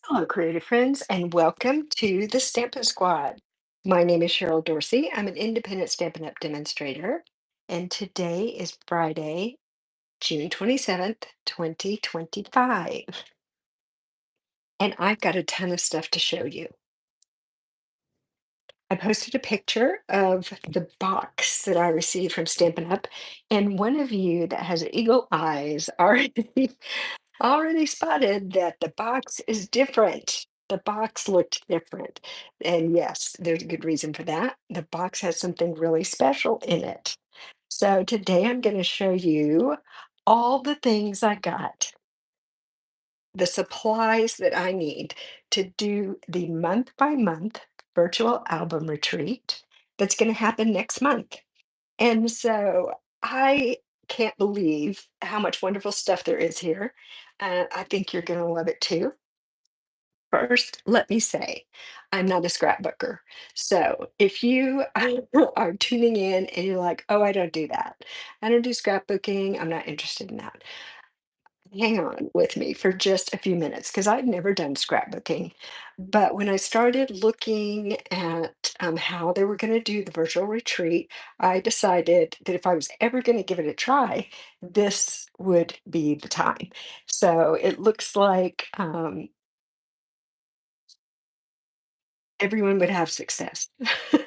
Hello, creative friends, and welcome to the Stampin' Squad. My name is Cheryl Dorsey. I'm an independent Stampin' Up! Demonstrator, and today is Friday, June 27th, 2025. And I've got a ton of stuff to show you. I posted a picture of the box that I received from Stampin' Up! And one of you that has eagle eyes already spotted that the box is different. The box looked different. And yes, there's a good reason for that. The box has something really special in it. So today I'm going to show you all the things I got, the supplies that I need to do the month by month virtual album retreat that's going to happen next month. And so I can't believe how much wonderful stuff there is here. I think you're going to love it too. First, let me say, I'm not a scrapbooker. So if you are tuning in and you're like, oh, I don't do that, I don't do scrapbooking, I'm not interested in that, hang on with me for just a few minutes because I'd never done scrapbooking. But when I started looking at how they were going to do the virtual retreat, I decided that if I was ever going to give it a try, this would be the time. So it looks like everyone would have success.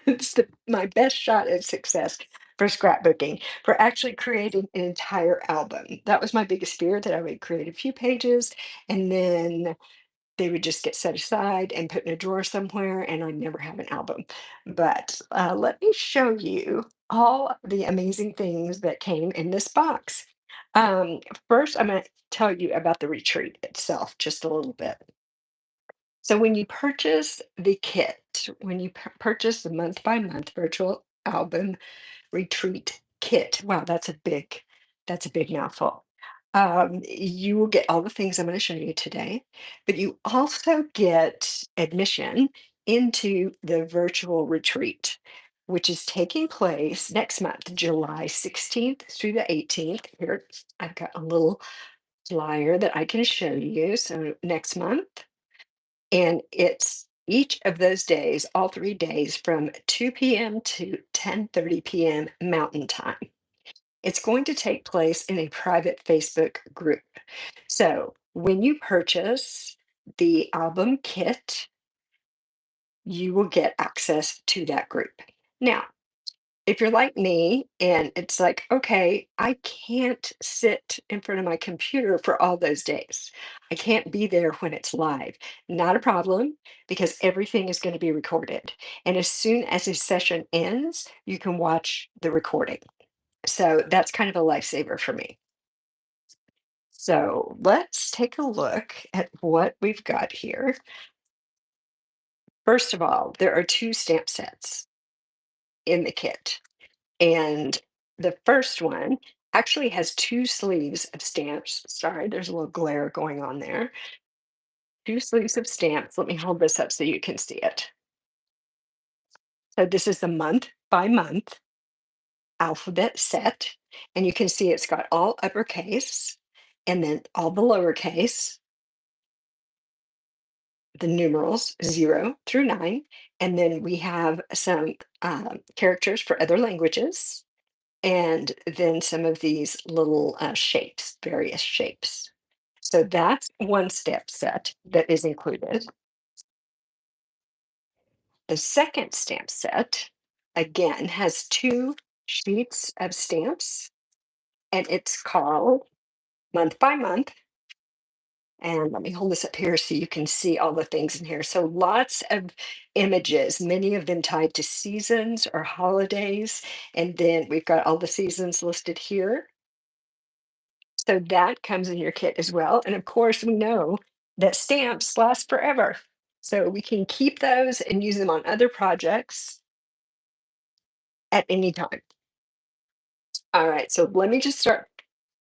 It's my best shot at success for scrapbooking, for actually creating an entire album. That was my biggest fear, that I would create a few pages and then they would just get set aside and put in a drawer somewhere, and I'd never have an album. But let me show you all the amazing things that came in this box. Um, First, I'm going to tell you about the retreat itself just a little bit. So, when you purchase the kit, when you purchase the month by month virtual album retreat kit. Wow, that's a big mouthful. You will get all the things I'm going to show you today, but you also get admission into the virtual retreat, which is taking place next month, July 16th through the 18th. Here, I've got a little flyer that I can show you. So next month, and it's each of those days, all 3 days, from 2 p.m. to 10:30 p.m. Mountain Time. It's going to take place in a private Facebook group. So when you purchase the album kit, you will get access to that group. Now, if you're like me and it's like, okay, I can't sit in front of my computer for all those days. I can't be there when it's live. Not a problem because everything is going to be recorded. And as soon as a session ends, you can watch the recording. So that's kind of a lifesaver for me. So let's take a look at what we've got here. First of all, there are two stamp sets in the kit. And the first one actually has two sleeves of stamps. Sorry, there's a little glare going on there. Two sleeves of stamps. Let me hold this up so you can see it. So this is the month by month alphabet set. And you can see it's got all uppercase and then all the lowercase, the numerals 0 through 9. And then we have some characters for other languages. And then some of these little shapes, various shapes. So that's one step set that is included. The second stamp set, again, has two sheets of stamps, and it's called Month by Month. And let me hold this up here so you can see all the things in here. So lots of images, many of them tied to seasons or holidays. And then we've got all the seasons listed here. So that comes in your kit as well. And of course, we know that stamps last forever. So we can keep those and use them on other projects at any time. All right, so let me just start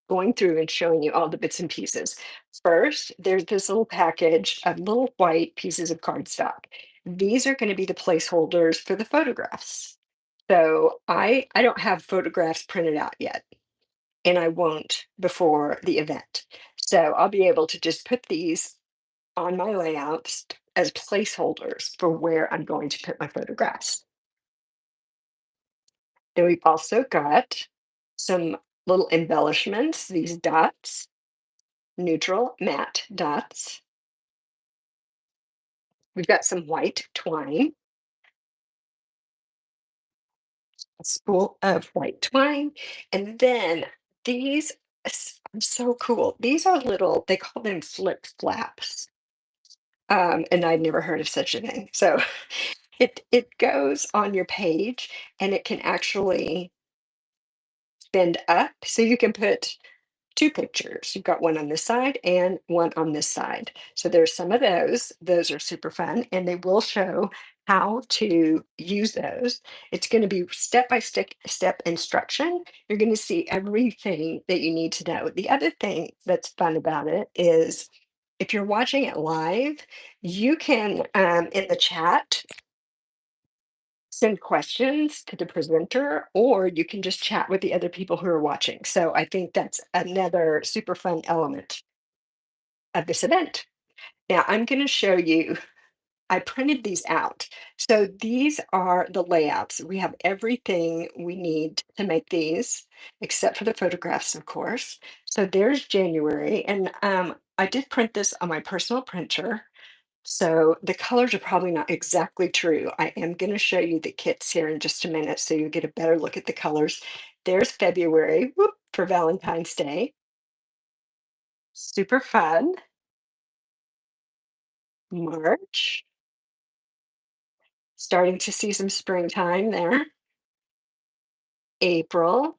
going through and showing you all the bits and pieces. First, there's this little package of little white pieces of cardstock. These are going to be the placeholders for the photographs. So I don't have photographs printed out yet, and I won't before the event. So I'll be able to just put these on my layouts as placeholders for where I'm going to put my photographs. Then we've also got some little embellishments, these dots, neutral matte dots. We've got some white twine, a spool of white twine, and then these are so cool. These are little, they call them flip flaps. And I'd never heard of such a thing. So it goes on your page and it can actually bend up. So you can put two pictures. You've got one on this side and one on this side. So there's some of those. Those are super fun, and they will show how to use those. It's going to be step instruction. You're going to see everything that you need to know. The other thing that's fun about it is if you're watching it live, you can in the chat send questions to the presenter, or you can just chat with the other people who are watching. So I think that's another super fun element of this event. Now I'm going to show you, I printed these out. So these are the layouts. We have everything we need to make these, except for the photographs, of course. So there's January, and I did print this on my personal printer. So the colors are probably not exactly true. I am going to show you the kits here in just a minute so you get a better look at the colors. There's February, whoop, for Valentine's Day. Super fun. March, starting to see some springtime there. April,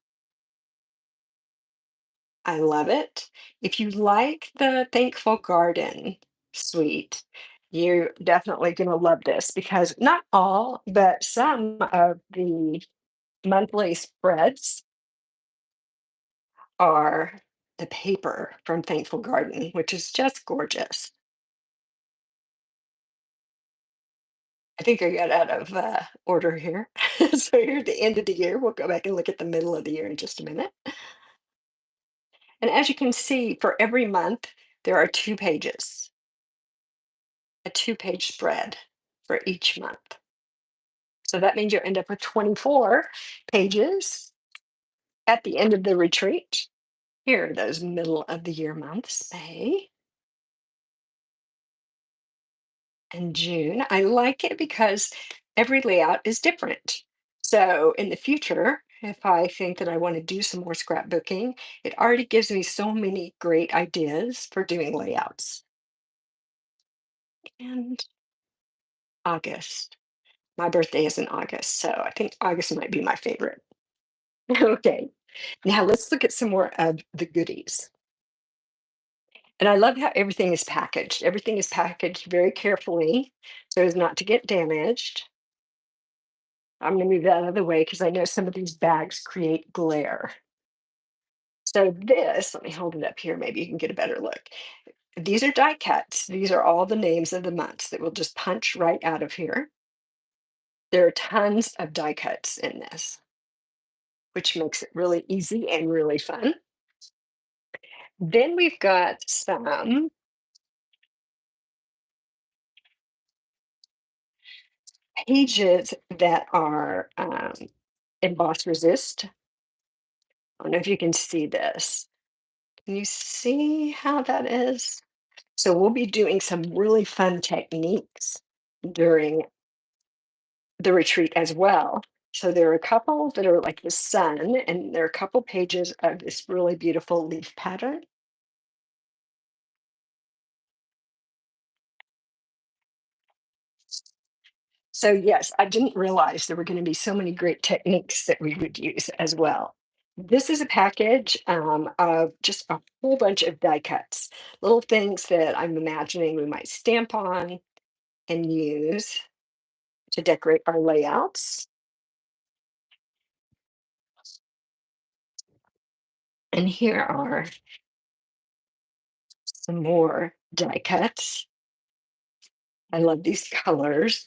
I love it. If you like the Thankful Garden suite, you're definitely going to love this because not all, but some of the monthly spreads are the paper from Thankful Garden, which is just gorgeous. I think I got out of order here. So here's the end of the year. We'll go back and look at the middle of the year in just a minute. And as you can see, for every month, there are 2 pages, a 2 page spread for each month. So that means you'll end up with 24 pages at the end of the retreat. Here are those middle of the year months, May and June. I like it because every layout is different. So in the future, if I think that I want to do some more scrapbooking, it already gives me so many great ideas for doing layouts. And August. My birthday is in August, so I think August might be my favorite. Okay, now let's look at some more of the goodies. And I love how everything is packaged. Everything is packaged very carefully so as not to get damaged. I'm going to move that out of the way because I know some of these bags create glare. So this, let me hold it up here, maybe you can get a better look. These are die cuts. These are all the names of the months that will just punch right out of here. There are tons of die cuts in this, which makes it really easy and really fun. Then we've got some pages that are emboss resist. I don't know if you can see this. Can you see how that is? So we'll be doing some really fun techniques during the retreat as well. So there are a couple that are like the sun, and there are a couple pages of this really beautiful leaf pattern. So yes, I didn't realize there were going to be so many great techniques that we would use as well. This is a package of just a whole bunch of die cuts, little things that I'm imagining we might stamp on and use to decorate our layouts. And here are some more die cuts. I love these colors,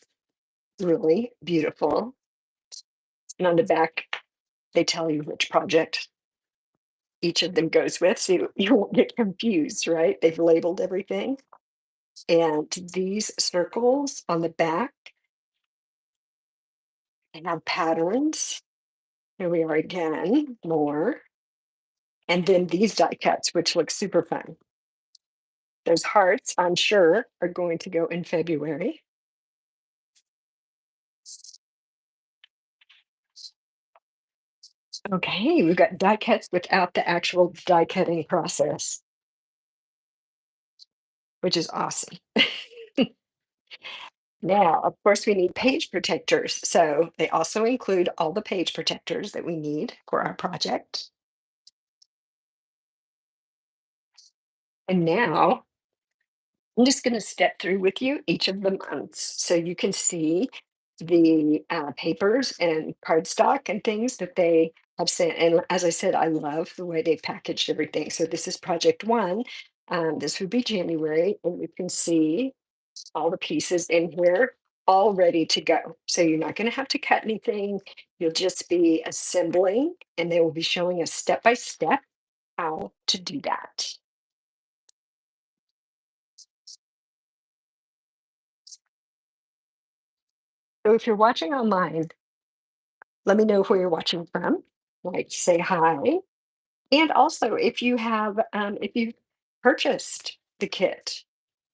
really beautiful. And on the back, they tell you which project each of them goes with, so you won't get confused, right? They've labeled everything. And these circles on the back have patterns. Here we are again, more. And then these die cuts, which look super fun. Those hearts, I'm sure, are going to go in February. Okay, we've got die cuts without the actual die cutting process, which is awesome. Now, of course, we need page protectors. So they also include all the page protectors that we need for our project. And now I'm just going to step through with you each of the months so you can see the papers and cardstock and things that they have sent. And as I said, I love the way they packaged everything. So this is project one. This would be January, and you can see all the pieces in here all ready to go. So you're not going to have to cut anything. You'll just be assembling, and they will be showing us step by step how to do that. So if you're watching online, let me know where you're watching from. Like, say hi. And also, if you purchased the kit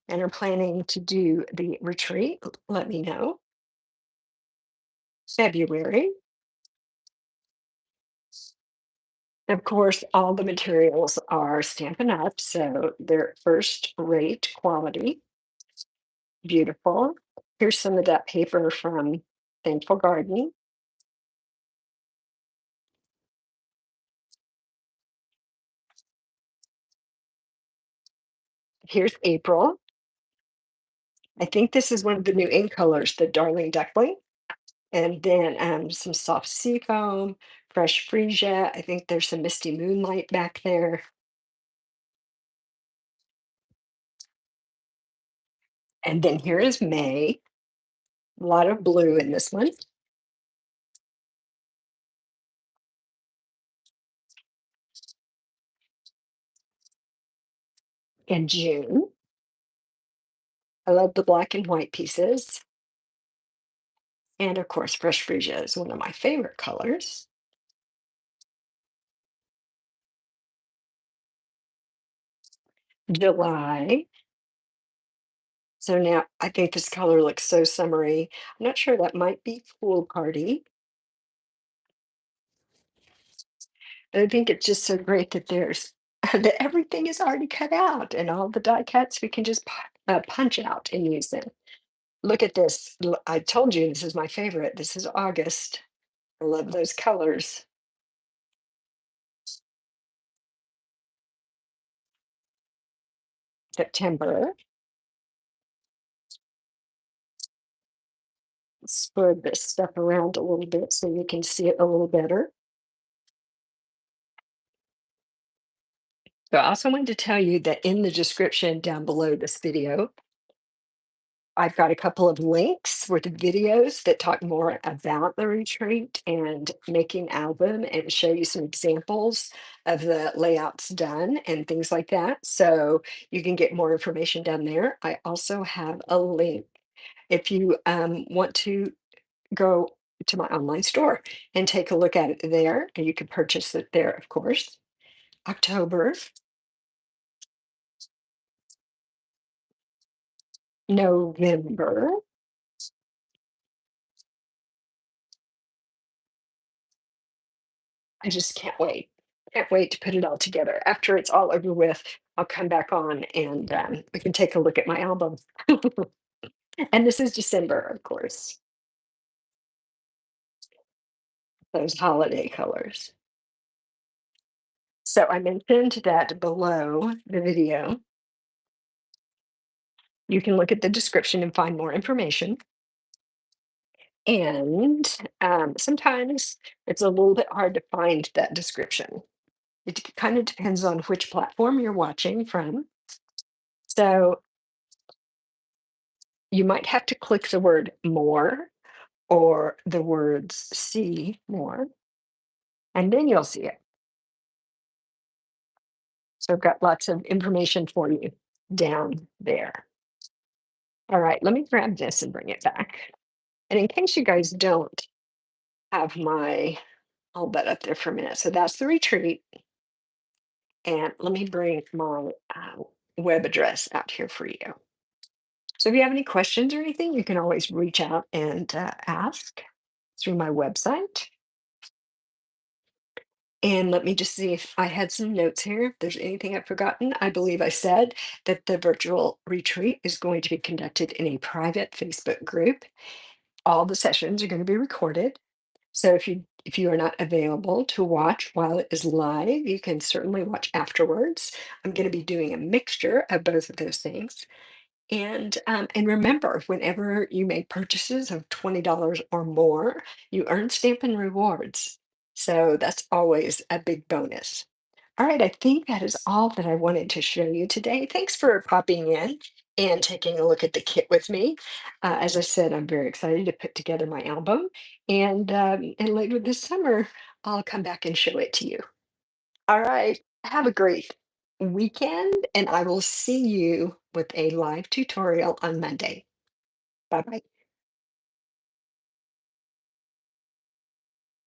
and are planning to do the retreat, let me know. February. Of course, all the materials are Stampin' Up, so they're first rate quality. Beautiful. Here's some of that paper from Thankful Garden. Here's April. I think this is one of the new ink colors, the Darling Duckling. And then some soft sea foam, fresh freesia. I think there's some misty moonlight back there. And then here is May. A lot of blue in this one. And June. I love the black and white pieces. And of course, fresh freesia is one of my favorite colors. July. So now I think this color looks so summery. I'm not sure, that might be Pool Party. But I think it's just so great that there's that everything is already cut out and all the die cuts we can just punch out and use them. Look at this. I told you this is my favorite. This is August. I love those colors. September. Spread this stuff around a little bit so you can see it a little better. So I also wanted to tell you that in the description down below this video, I've got a couple of links with videos that talk more about the retreat and making album and show you some examples of the layouts done and things like that. So you can get more information down there. I also have a link if you want to go to my online store and take a look at it there, and you can purchase it there, of course. October, November. I just can't wait. Can't wait to put it all together. After it's all over with, I'll come back on and we can take a look at my album. And this is December, of course, those holiday colors. So I mentioned that below the video, you can look at the description and find more information. And sometimes it's a little bit hard to find that description. It kind of depends on which platform you're watching from. So you might have to click the word more or the words see more, and then you'll see it. So I've got lots of information for you down there. All right, let me grab this and bring it back. And in case you guys don't have my, I'll that up there for a minute. So that's the retreat. And let me bring my web address out here for you. So if you have any questions or anything, you can always reach out and ask through my website. And let me just see if I had some notes here. If there's anything I've forgotten, I believe I said that the virtual retreat is going to be conducted in a private Facebook group. All the sessions are going to be recorded. So if you are not available to watch while it is live, you can certainly watch afterwards. I'm going to be doing a mixture of both of those things. And remember, whenever you make purchases of $20 or more, you earn Stampin' Rewards. So that's always a big bonus. All right, I think that is all that I wanted to show you today. Thanks for popping in and taking a look at the kit with me. As I said, I'm very excited to put together my album, and later this summer, I'll come back and show it to you. All right. Have a great weekend, and I will see you with a live tutorial on Monday. Bye bye.